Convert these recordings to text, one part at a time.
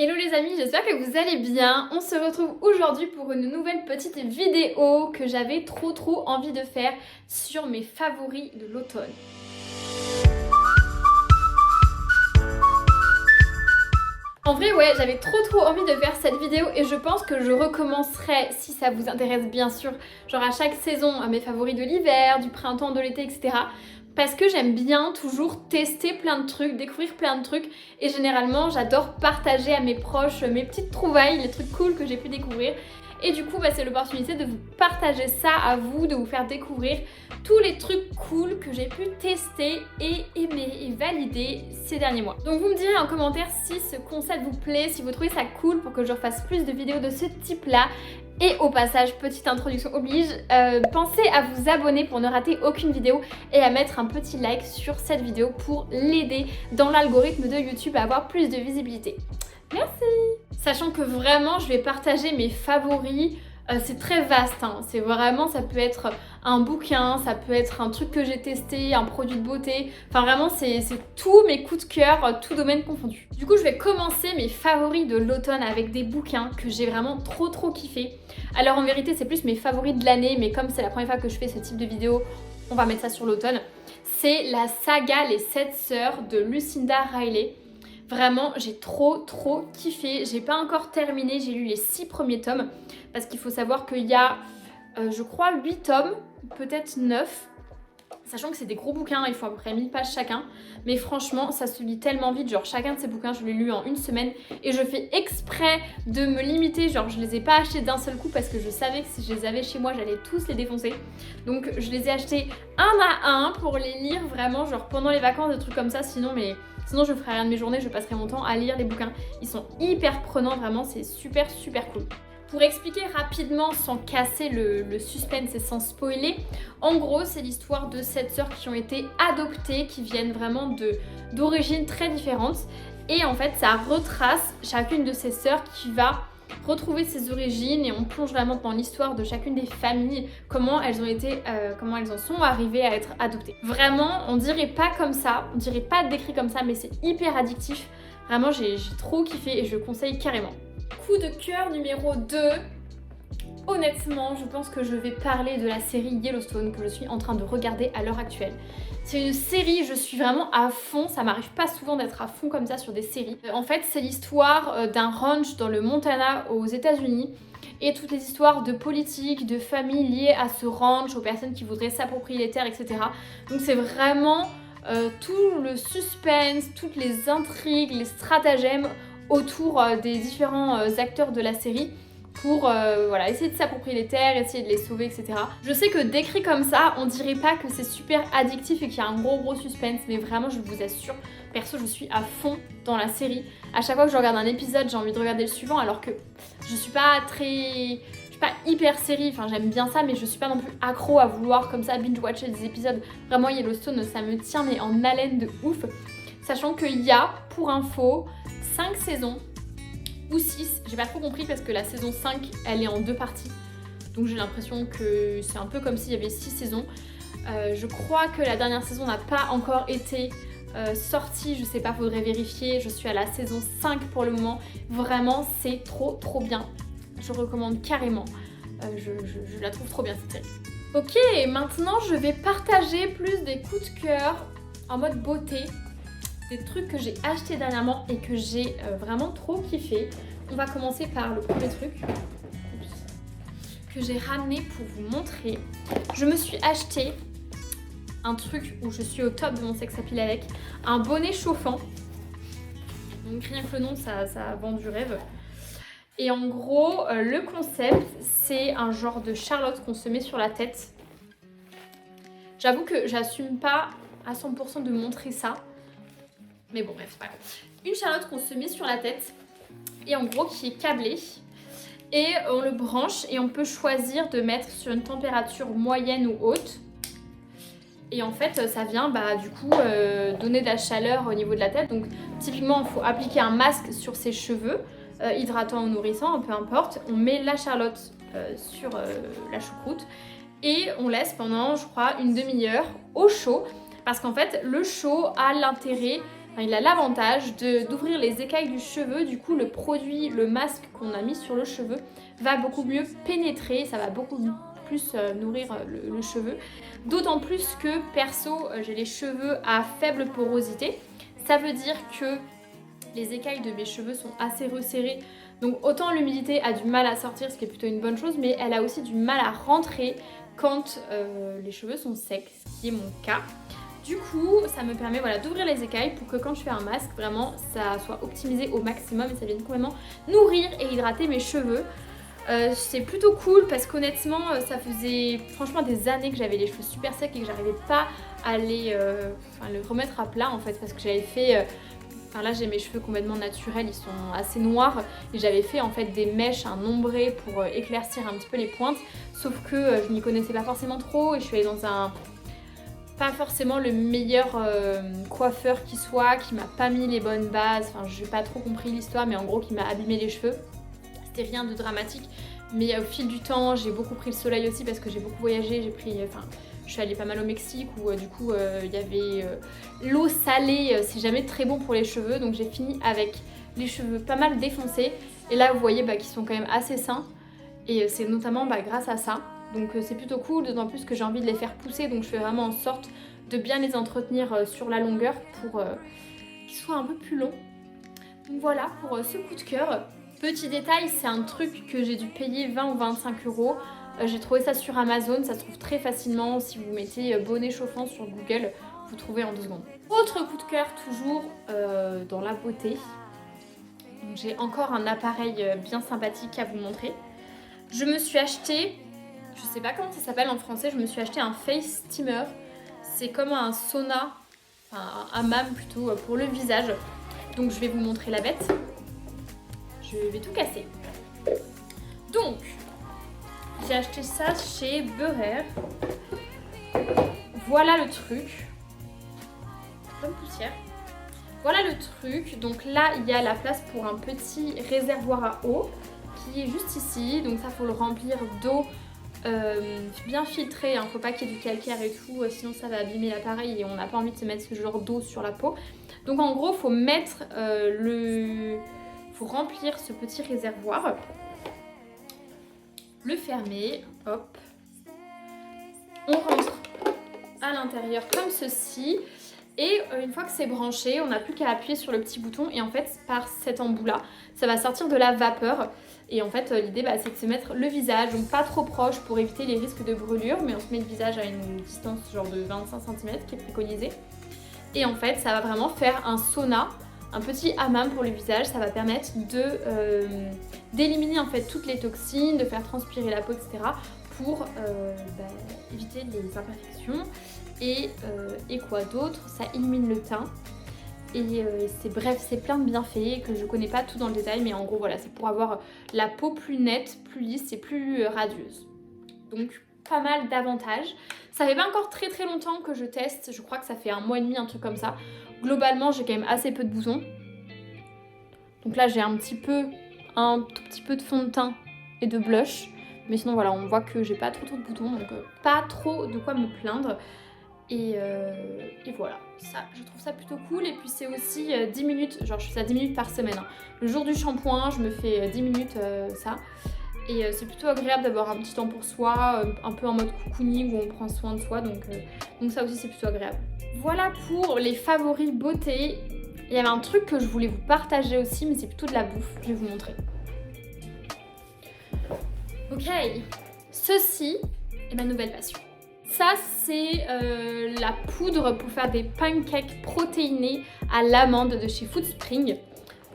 Hello les amis, j'espère que vous allez bien. On se retrouve aujourd'hui pour une nouvelle petite vidéo que j'avais trop envie de faire sur mes favoris de l'automne. En vrai ouais, j'avais trop envie de faire cette vidéo et je pense que je recommencerai, si ça vous intéresse bien sûr, genre à chaque saison, à mes favoris de l'hiver, du printemps, de l'été, etc. Parce que j'aime bien toujours tester plein de trucs, découvrir plein de trucs et généralement j'adore partager à mes proches mes petites trouvailles, les trucs cool que j'ai pu découvrir. Et du coup, c'est l'opportunité de vous partager ça à vous, de vous faire découvrir tous les trucs cool que j'ai pu tester et aimer et valider ces derniers mois. Donc vous me direz en commentaire si ce concept vous plaît, si vous trouvez ça cool pour que je refasse plus de vidéos de ce type-là. Et au passage, petite introduction oblige, pensez à vous abonner pour ne rater aucune vidéo et à mettre un petit like sur cette vidéo pour l'aider dans l'algorithme de YouTube à avoir plus de visibilité. Merci! Sachant que vraiment je vais partager mes favoris, c'est très vaste, hein. C'est vraiment, ça peut être un bouquin, ça peut être un truc que j'ai testé, un produit de beauté, enfin vraiment c'est tous mes coups de cœur, tout domaine confondu. Du coup je vais commencer mes favoris de l'automne avec des bouquins que j'ai vraiment trop kiffé. Alors en vérité c'est plus mes favoris de l'année, mais comme c'est la première fois que je fais ce type de vidéo, on va mettre ça sur l'automne. C'est la saga Les 7 Sœurs de Lucinda Riley. Vraiment, j'ai trop kiffé. J'ai pas encore terminé, j'ai lu les 6 premiers tomes. Parce qu'il faut savoir qu'il y a, je crois, 8 tomes, peut-être 9. Sachant que c'est des gros bouquins, il faut à peu près 1000 pages chacun. Mais franchement, ça se lit tellement vite. Genre, chacun de ces bouquins, je l'ai lu en une semaine. Et je fais exprès de me limiter. Genre, je les ai pas achetés d'un seul coup parce que je savais que si je les avais chez moi, j'allais tous les défoncer. Donc, je les ai achetés un à un pour les lire vraiment, genre pendant les vacances, des trucs comme ça. Sinon, je ferais rien de mes journées, je passerai mon temps à lire les bouquins. Ils sont hyper prenants, vraiment, c'est super cool. Pour expliquer rapidement, sans casser le suspense et sans spoiler, en gros, c'est l'histoire de 7 sœurs qui ont été adoptées, qui viennent vraiment d'origines très différentes. Et en fait, ça retrace chacune de ces sœurs qui va retrouver ses origines et on plonge vraiment dans l'histoire de chacune des familles, comment elles en sont arrivées à être adoptées. Vraiment, on dirait pas comme ça, on dirait pas décrit comme ça, mais c'est hyper addictif. Vraiment, j'ai trop kiffé et je conseille carrément. Coup de cœur numéro 2. Honnêtement, je pense que je vais parler de la série Yellowstone que je suis en train de regarder à l'heure actuelle. C'est une série, je suis vraiment à fond, ça m'arrive pas souvent d'être à fond comme ça sur des séries. En fait, c'est l'histoire d'un ranch dans le Montana aux États-Unis et toutes les histoires de politique, de famille liées à ce ranch, aux personnes qui voudraient s'approprier les terres, etc. Donc c'est vraiment tout le suspense, toutes les intrigues, les stratagèmes autour des différents acteurs de la série pour essayer de s'approprier les terres, essayer de les sauver, etc. Je sais que décrit comme ça, on dirait pas que c'est super addictif et qu'il y a un gros suspense, mais vraiment je vous assure, perso je suis à fond dans la série. À chaque fois que je regarde un épisode, j'ai envie de regarder le suivant, alors que je suis pas hyper série, enfin j'aime bien ça, mais je suis pas non plus accro à vouloir comme ça binge-watcher des épisodes. Vraiment Yellowstone, ça me tient mais en haleine de ouf. Sachant qu'il y a, pour info, 5 saisons ou 6, j'ai pas trop compris parce que la saison 5 elle est en 2 parties, donc j'ai l'impression que c'est un peu comme s'il y avait 6 saisons. Je crois que la dernière saison n'a pas encore été sortie, je sais pas, faudrait vérifier. Je suis à la saison 5 pour le moment, vraiment c'est trop bien, je recommande carrément. Je la trouve trop bien cette série. Ok, maintenant je vais partager plus des coups de cœur en mode beauté, des trucs que j'ai achetés dernièrement et que j'ai vraiment trop kiffé. On va commencer par le premier truc que j'ai ramené pour vous montrer. Je me suis acheté un truc où je suis au top de mon sex appeal avec, un bonnet chauffant. Donc rien que le nom, ça vend du rêve. Et en gros, le concept, c'est un genre de charlotte qu'on se met sur la tête. J'avoue que j'assume pas à 100% de montrer ça. Mais bon bref, c'est pas grave. Une charlotte qu'on se met sur la tête et en gros qui est câblée. Et on le branche et on peut choisir de mettre sur une température moyenne ou haute. Et en fait ça vient du coup donner de la chaleur au niveau de la tête. Donc typiquement il faut appliquer un masque sur ses cheveux, hydratant ou nourrissant, peu importe. On met la charlotte sur la choucroute et on laisse pendant je crois une demi-heure au chaud. Parce qu'en fait le chaud a l'intérêt il a l'avantage d'ouvrir les écailles du cheveu. Du coup, le produit, le masque qu'on a mis sur le cheveu va beaucoup mieux pénétrer, ça va beaucoup plus nourrir le cheveu. D'autant plus que, perso, j'ai les cheveux à faible porosité. Ça veut dire que les écailles de mes cheveux sont assez resserrées. Donc autant l'humidité a du mal à sortir, ce qui est plutôt une bonne chose, mais elle a aussi du mal à rentrer quand les cheveux sont secs, ce qui est mon cas. Du coup, ça me permet d'ouvrir les écailles pour que quand je fais un masque, vraiment, ça soit optimisé au maximum et ça vienne complètement nourrir et hydrater mes cheveux. C'est plutôt cool parce qu'honnêtement, ça faisait franchement des années que j'avais les cheveux super secs et que j'arrivais pas à les remettre à plat en fait, parce que j'avais fait... là j'ai mes cheveux complètement naturels, ils sont assez noirs et j'avais fait en fait des mèches, un ombré pour éclaircir un petit peu les pointes, sauf que je n'y connaissais pas forcément trop et je suis allée dans un... pas forcément le meilleur coiffeur qui soit, qui m'a pas mis les bonnes bases, enfin j'ai pas trop compris l'histoire, mais en gros qui m'a abîmé les cheveux. C'était rien de dramatique, mais au fil du temps j'ai beaucoup pris le soleil aussi parce que j'ai beaucoup voyagé, je suis allée pas mal au Mexique où du coup il y avait l'eau salée, c'est jamais très bon pour les cheveux, donc j'ai fini avec les cheveux pas mal défoncés et là vous voyez qu'ils sont quand même assez sains et c'est notamment grâce à ça, donc c'est plutôt cool, d'autant plus que j'ai envie de les faire pousser, donc je fais vraiment en sorte de bien les entretenir sur la longueur pour qu'ils soient un peu plus longs. Donc voilà pour ce coup de cœur. Petit détail, c'est un truc que j'ai dû payer 20 ou 25 €. J'ai trouvé ça sur Amazon, ça se trouve très facilement. Si vous mettez bonnet chauffant sur Google, vous trouvez en 2 secondes. Autre coup de cœur, toujours dans la beauté. J'ai encore un appareil bien sympathique à vous montrer. Je me suis acheté, je sais pas comment ça s'appelle en français, je me suis acheté un face steamer. C'est comme un sauna, enfin un hammam plutôt pour le visage. Donc je vais vous montrer la bête. Je vais tout casser. Donc, j'ai acheté ça chez Beurer. Voilà le truc. Comme poussière. Voilà le truc. Donc là, il y a la place pour un petit réservoir à eau qui est juste ici. Donc ça, faut le remplir d'eau bien filtrée. Faut pas qu'il y ait du calcaire et tout, sinon ça va abîmer l'appareil et on n'a pas envie de se mettre ce genre d'eau sur la peau. Donc en gros, faut mettre faut remplir ce petit réservoir, le fermer, hop, on rentre à l'intérieur comme ceci et une fois que c'est branché, on n'a plus qu'à appuyer sur le petit bouton et en fait par cet embout là, ça va sortir de la vapeur et en fait l'idée c'est de se mettre le visage, donc pas trop proche pour éviter les risques de brûlure, mais on se met le visage à une distance genre de 25 cm qui est préconisée et en fait ça va vraiment faire un sauna. Un petit hammam pour le visage, ça va permettre d'éliminer en fait toutes les toxines, de faire transpirer la peau, etc. pour éviter les imperfections. Et quoi d'autre? Ça illumine le teint. Et c'est plein de bienfaits que je connais pas tout dans le détail, mais en gros voilà, c'est pour avoir la peau plus nette, plus lisse et plus radieuse. Donc pas mal d'avantages. Ça fait pas encore très longtemps que je teste, je crois que ça fait 1 mois et demi, un truc comme ça. Globalement, j'ai quand même assez peu de boutons. Donc là, j'ai un tout petit peu de fond de teint et de blush. Mais sinon, voilà, on voit que j'ai pas trop de boutons, donc pas trop de quoi me plaindre. Et voilà, ça, je trouve ça plutôt cool. Et puis c'est aussi 10 minutes, genre je fais ça 10 minutes par semaine. Le jour du shampoing, je me fais 10 minutes ça. Et c'est plutôt agréable d'avoir un petit temps pour soi, un peu en mode cocooning où on prend soin de soi, donc ça aussi c'est plutôt agréable. Voilà pour les favoris beauté. Il y avait un truc que je voulais vous partager aussi, mais c'est plutôt de la bouffe, je vais vous montrer. Ok, ceci est ma nouvelle passion. Ça c'est la poudre pour faire des pancakes protéinés à l'amande de chez Foodspring.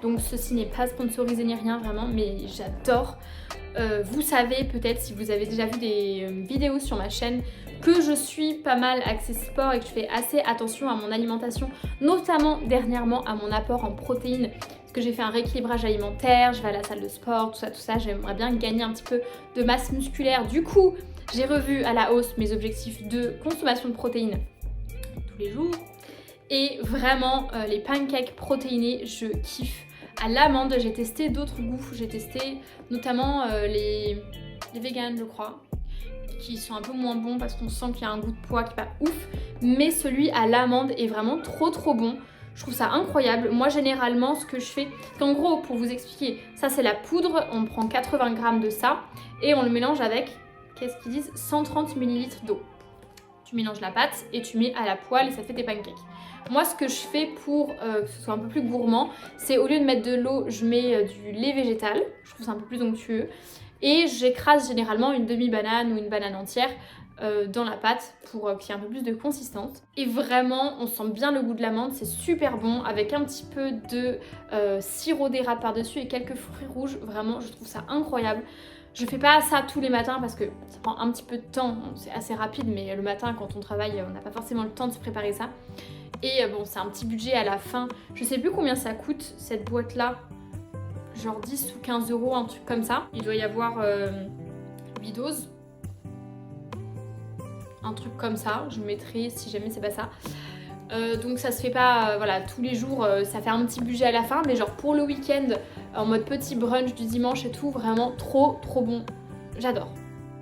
Donc ceci n'est pas sponsorisé ni rien vraiment, mais j'adore. Vous savez peut-être si vous avez déjà vu des vidéos sur ma chaîne que je suis pas mal axée sport et que je fais assez attention à mon alimentation, notamment dernièrement à mon apport en protéines, parce que j'ai fait un rééquilibrage alimentaire, je vais à la salle de sport, tout ça, j'aimerais bien gagner un petit peu de masse musculaire. Du coup, j'ai revu à la hausse mes objectifs de consommation de protéines tous les jours et vraiment les pancakes protéinés, je kiffe. À l'amande, j'ai testé d'autres goûts, j'ai testé notamment les véganes je crois, qui sont un peu moins bons parce qu'on sent qu'il y a un goût de pois qui est pas ouf, mais celui à l'amande est vraiment trop bon. Je trouve ça incroyable. Moi généralement ce que je fais, qu'en gros pour vous expliquer, ça c'est la poudre, on prend 80 g de ça et on le mélange avec, qu'est-ce qu'ils disent, 130 ml d'eau. Tu mélanges la pâte et tu mets à la poêle et ça fait tes pancakes. Moi ce que je fais pour que ce soit un peu plus gourmand, c'est au lieu de mettre de l'eau, je mets du lait végétal, je trouve ça un peu plus onctueux. Et j'écrase généralement une demi-banane ou une banane entière dans la pâte pour qu'il y ait un peu plus de consistance. Et vraiment, on sent bien le goût de l'amande, c'est super bon avec un petit peu de sirop d'érable par-dessus et quelques fruits rouges. Vraiment, je trouve ça incroyable. Je fais pas ça tous les matins parce que ça prend un petit peu de temps, c'est assez rapide, mais le matin quand on travaille, on n'a pas forcément le temps de se préparer ça. Et bon, c'est un petit budget à la fin. Je sais plus combien ça coûte cette boîte-là, genre 10 ou 15 €, un truc comme ça. Il doit y avoir 8 doses. Un truc comme ça, je mettrai si jamais c'est pas ça. Donc ça se fait pas voilà, tous les jours, ça fait un petit budget à la fin, mais genre pour le week-end, en mode petit brunch du dimanche et tout, vraiment trop bon, j'adore.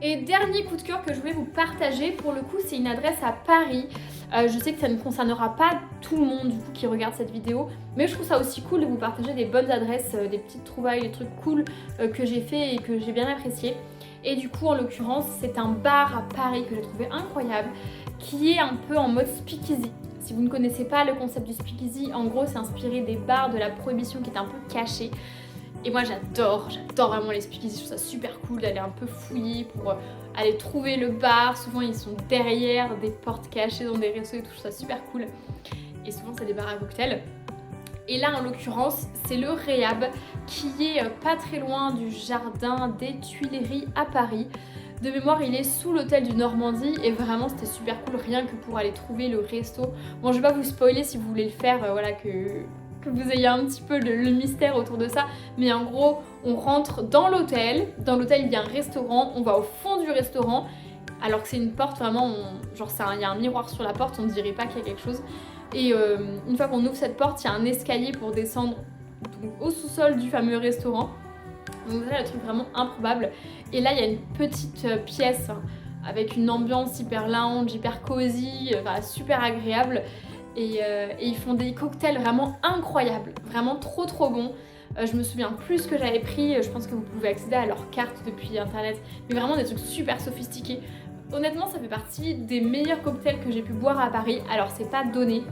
Et dernier coup de cœur que je voulais vous partager, pour le coup c'est une adresse à Paris. Je sais que ça ne concernera pas tout le monde du coup qui regarde cette vidéo, mais je trouve ça aussi cool de vous partager des bonnes adresses, des petites trouvailles, des trucs cool que j'ai fait et que j'ai bien apprécié. Et du coup en l'occurrence c'est un bar à Paris que j'ai trouvé incroyable, qui est un peu en mode speakeasy. Si vous ne connaissez pas le concept du speakeasy, en gros c'est inspiré des bars de la prohibition qui étaient un peu cachés. Et moi j'adore vraiment les speakeasy, je trouve ça super cool d'aller un peu fouiller pour aller trouver le bar. Souvent ils sont derrière des portes cachées dans des restos et tout, je trouve ça super cool. Et souvent c'est des bars à cocktails. Et là en l'occurrence c'est le Réhab qui est pas très loin du jardin des Tuileries à Paris. De mémoire il est sous l'hôtel du Normandie et vraiment c'était super cool rien que pour aller trouver le resto. Bon je vais pas vous spoiler si vous voulez le faire, voilà que vous ayez un petit peu le mystère autour de ça, mais en gros on rentre dans l'hôtel il y a un restaurant, on va au fond du restaurant alors que c'est une porte vraiment, genre il y a un miroir sur la porte, on dirait pas qu'il y a quelque chose et une fois qu'on ouvre cette porte il y a un escalier pour descendre donc, au sous-sol du fameux restaurant. Donc c'est le truc vraiment improbable et là il y a une petite pièce avec une ambiance hyper lounge, hyper cosy, super agréable. Et ils font des cocktails vraiment incroyables, vraiment trop bons. Je me souviens plus ce que j'avais pris, je pense que vous pouvez accéder à leur carte depuis internet, mais vraiment des trucs super sophistiqués. Honnêtement ça fait partie des meilleurs cocktails que j'ai pu boire à Paris. Alors c'est pas donné,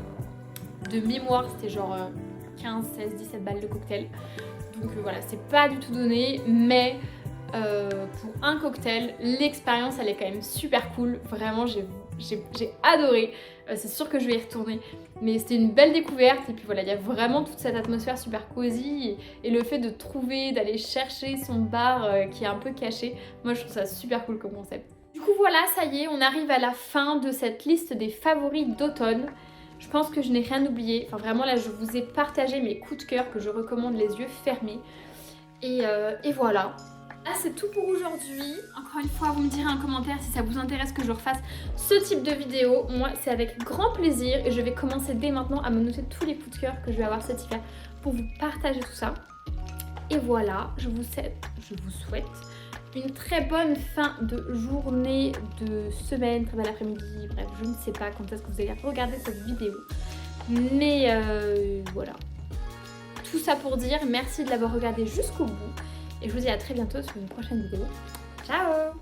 de mémoire c'était genre 15, 16, 17 balles de cocktail. Donc voilà, c'est pas du tout donné, mais pour un cocktail, l'expérience elle est quand même super cool. Vraiment j'ai adoré, c'est sûr que je vais y retourner, mais c'était une belle découverte et puis voilà, il y a vraiment toute cette atmosphère super cosy et le fait de trouver, d'aller chercher son bar qui est un peu caché, moi je trouve ça super cool comme concept. Du coup voilà, ça y est, on arrive à la fin de cette liste des favoris d'automne. Je pense que je n'ai rien oublié, enfin vraiment là je vous ai partagé mes coups de cœur que je recommande les yeux fermés et voilà. Ah c'est tout pour aujourd'hui. Encore une fois vous me direz en commentaire si ça vous intéresse que je refasse ce type de vidéo. Moi c'est avec grand plaisir et je vais commencer dès maintenant à me noter tous les coups de cœur que je vais avoir cet hiver pour vous partager tout ça. Et voilà, je vous souhaite une très bonne fin de journée, de semaine, très bel après-midi, bref je ne sais pas quand est-ce que vous allez regarder cette vidéo. Mais voilà. Tout ça pour dire merci de l'avoir regardé jusqu'au bout. Et je vous dis à très bientôt sur une prochaine vidéo. Ciao!